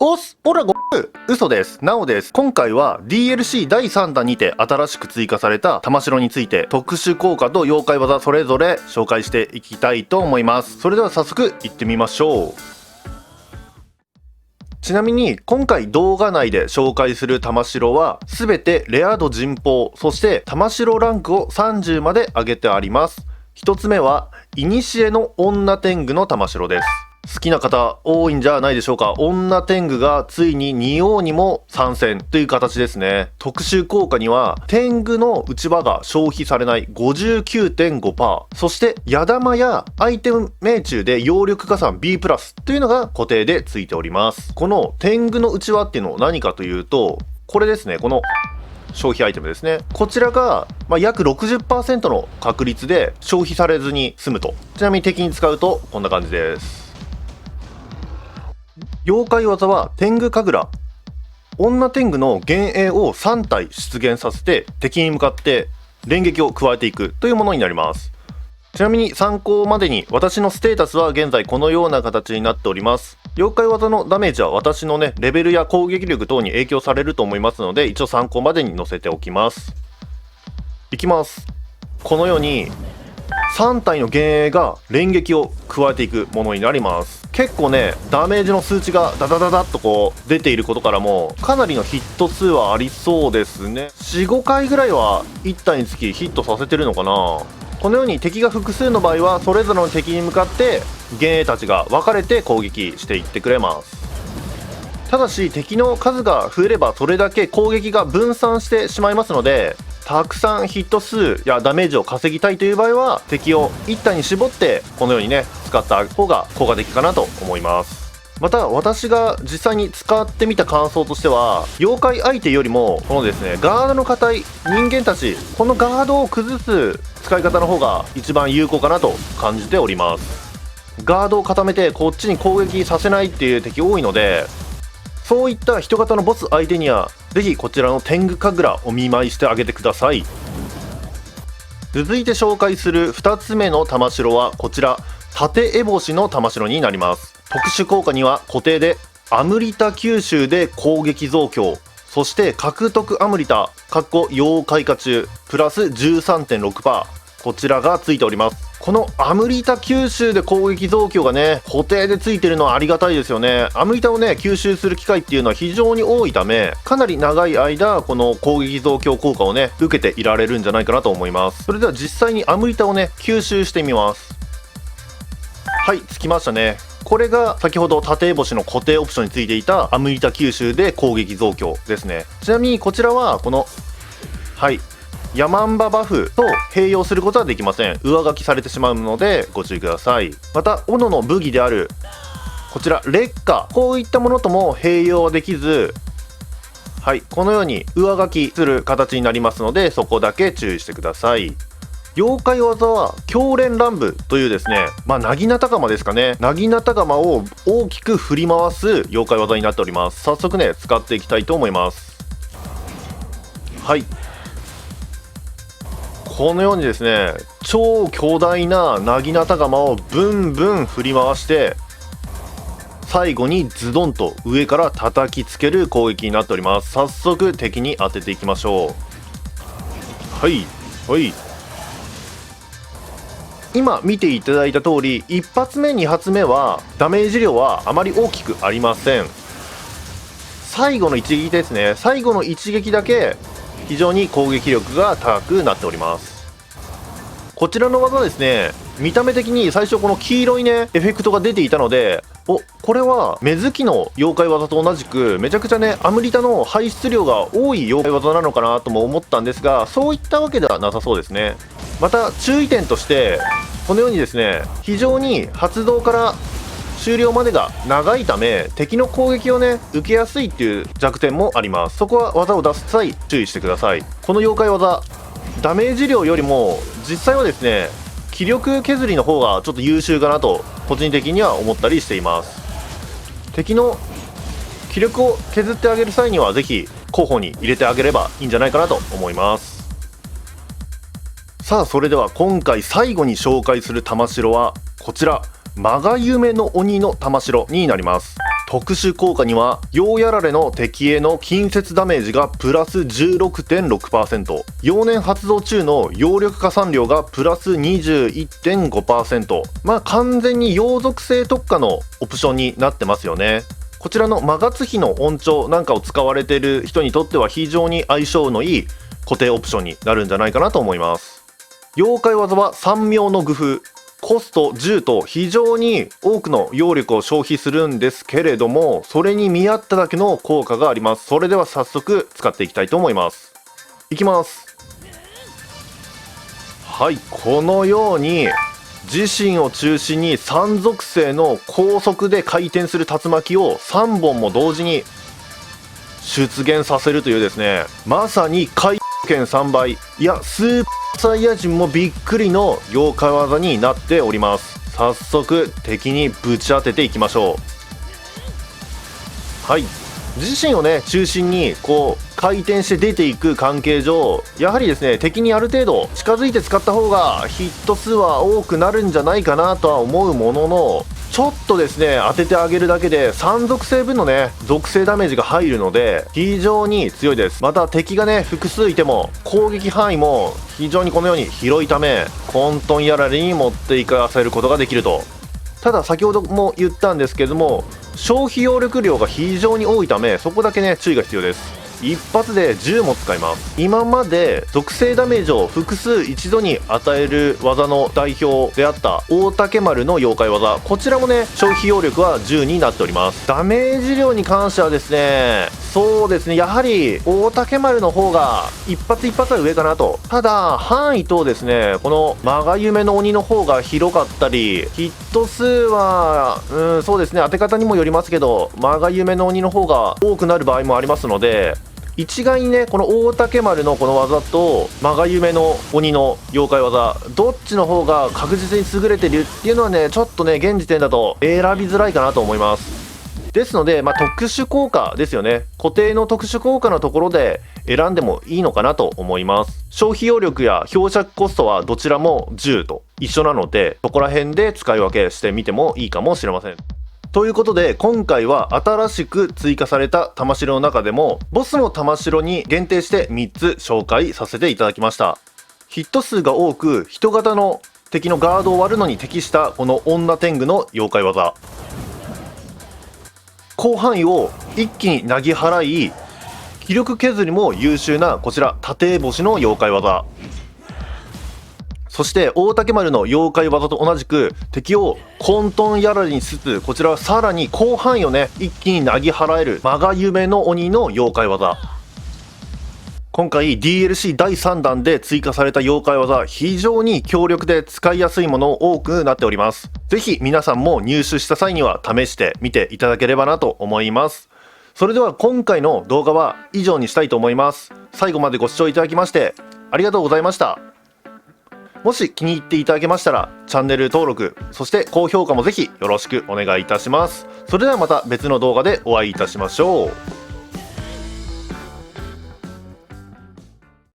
おっす、オラご嘘です。なおです。今回は DLC 第3弾にて新しく追加された玉城について特殊効果と妖怪技それぞれ紹介していきたいと思います。それでは早速いってみましょう。ちなみに今回動画内で紹介する玉城は全てレア度人宝、そして玉城ランクを30まで上げてあります。一つ目は古の女天狗の玉城です。好きな方多いんじゃないでしょうか。女天狗がついに仁王にも参戦という形ですね。特殊効果には天狗の内場が消費されない 59.5%、 そして矢玉やアイテム命中で揚力加算 B+というのが固定でついております。この天狗の内輪っていうのは何かというと、これですね。この消費アイテムですね。こちらが、約 60% の確率で消費されずに済むと。ちなみに敵に使うとこんな感じです。妖怪技は天狗神楽。女天狗の幻影を3体出現させて敵に向かって連撃を加えていくというものになります。ちなみに参考までに私のステータスは現在このような形になっております。妖怪技のダメージは私のねレベルや攻撃力等に影響されると思いますので、一応参考までに載せておきます。いきます。このように3体の幻影が連撃を加えていくものになります。結構ねダメージの数値がダダダダッとこう出ていることからもかなりのヒット数はありそうですね。 4,5 回ぐらいは1体につきヒットさせてるのかな。このように敵が複数の場合はそれぞれの敵に向かって幻影たちが分かれて攻撃していってくれます。ただし敵の数が増えればそれだけ攻撃が分散してしまいますので、たくさんヒット数やダメージを稼ぎたいという場合は敵を1体に絞ってこのようにね使った方が効果的かなと思います。また私が実際に使ってみた感想としては、妖怪相手よりもこのですねガードの硬い人間たち、このガードを崩す使い方の方が一番有効かなと感じております。ガードを固めてこっちに攻撃させないっていう敵多いので、そういった人型のボス相手にはぜひこちらの天狗神楽お見舞いしてあげてください。続いて紹介する2つ目の玉城はこちら縦烏帽子の玉城になります。特殊効果には固定でアムリタ吸収で攻撃増強、そして獲得アムリタ妖怪化中プラス 13.6%、 こちらがついております。このアムリタ吸収で攻撃増強がね固定でついてるのはありがたいですよね。アムリタをね吸収する機会っていうのは非常に多いため、かなり長い間この攻撃増強効果をね受けていられるんじゃないかなと思います。それでは実際にアムリタをね吸収してみます。はい、つきましたね。これが先ほど縦烏帽子の固定オプションについていたアムリタ吸収で攻撃増強ですね。ちなみにこちらはこのヤマンババフと併用することはできません。上書きされてしまうのでご注意ください。また斧の武器であるこちら劣化、こういったものとも併用はできず、このように上書きする形になりますので、そこだけ注意してください。妖怪技は狂連乱舞というですね、なぎなた鎌ですかね。なぎなた鎌を大きく振り回す妖怪技になっております。早速ね使っていきたいと思います。このようにですね超巨大ななぎなた鎌をブンブン振り回して最後にズドンと上から叩きつける攻撃になっております。早速敵に当てていきましょう。今見ていただいた通り1発目2発目はダメージ量はあまり大きくありません。最後の一撃ですね。最後の一撃だけ非常に攻撃力が高くなっております。こちらの技ですね、見た目的に最初この黄色いねエフェクトが出ていたので、これは目月の妖怪技と同じくめちゃくちゃねアムリタの排出量が多い妖怪技なのかなとも思ったんですが、そういったわけではなさそうですね。また注意点としてこのようにですね非常に発動から終了までが長いため敵の攻撃をね受けやすいっていう弱点もあります。そこは技を出す際注意してください。この妖怪技ダメージ量よりも実際はですね気力削りの方がちょっと優秀かなと個人的には思ったりしています。敵の気力を削ってあげる際にはぜひ候補に入れてあげればいいんじゃないかなと思います。さあそれでは今回最後に紹介する玉城はこちらマガユメの鬼の玉城になります。特殊効果には陽やられの敵への近接ダメージがプラス 16.6%、 陽年発動中の陽力加算量がプラス 21.5%、 完全に陽属性特化のオプションになってますよね。こちらのマガツ比の音調なんかを使われている人にとっては非常に相性のいい固定オプションになるんじゃないかなと思います。妖怪技は三妙の愚風、コスト10と非常に多くの揚力を消費するんですけれども、それに見合っただけの効果があります。それでは早速使っていきたいと思います。いきます。はい、このように自身を中心に3属性の高速で回転する竜巻を3本も同時に出現させるというですね、まさに回転3倍、いやスーパーサイヤ人もびっくりの妖怪技になっております。早速敵にぶち当てていきましょう。はい、自身をね中心に回転して出ていく関係上、やはりですね敵にある程度近づいて使った方がヒット数は多くなるんじゃないかなとは思うものの、ちょっとですね当ててあげるだけで3属性分のね属性ダメージが入るので非常に強いです。また敵がね複数いても攻撃範囲も非常にこのように広いため混沌やられに持っていかせることができると。ただ先ほども言ったんですけども、消費揚力量が非常に多いためそこだけね注意が必要です。一発で10も使います。今まで属性ダメージを複数一度に与える技の代表であった大竹丸の妖怪技、こちらもね消費揚力は10になっております。ダメージ量に関してはですね、そうですね、やはり大竹丸の方が一発一発は上かなと。ただ範囲とですねこのマガユメの鬼の方が広かったり、ヒット数はそうですね当て方にもよりますけどマガユメの鬼の方が多くなる場合もありますので、一概にねこの大竹丸のこの技とマガユメの鬼の妖怪技どっちの方が確実に優れてるっていうのはねちょっとね現時点だと選びづらいかなと思います。ですので特殊効果ですよね、固定の特殊効果のところで選んでもいいのかなと思います。消費揚力や漂着コストはどちらも10と一緒なので、そこら辺で使い分けしてみてもいいかもしれません。ということで今回は新しく追加された玉城の中でもボスの玉城に限定して3つ紹介させていただきました。ヒット数が多く人型の敵のガードを割るのに適したこの女天狗の妖怪技、広範囲を一気になぎ払い気力削りも優秀なこちら盾星の妖怪技、そして大竹丸の妖怪技と同じく敵を混沌やられにしつつ、こちらはさらに広範囲をね一気になぎ払えるマガユメの鬼の妖怪技。今回 DLC 第3弾で追加された妖怪技、非常に強力で使いやすいもの多くなっております。ぜひ皆さんも入手した際には試してみていただければなと思います。それでは今回の動画は以上にしたいと思います。最後までご視聴いただきましてありがとうございました。もし気に入っていただけましたらチャンネル登録、そして高評価もぜひよろしくお願いいたします。それではまた別の動画でお会いいたしましょう。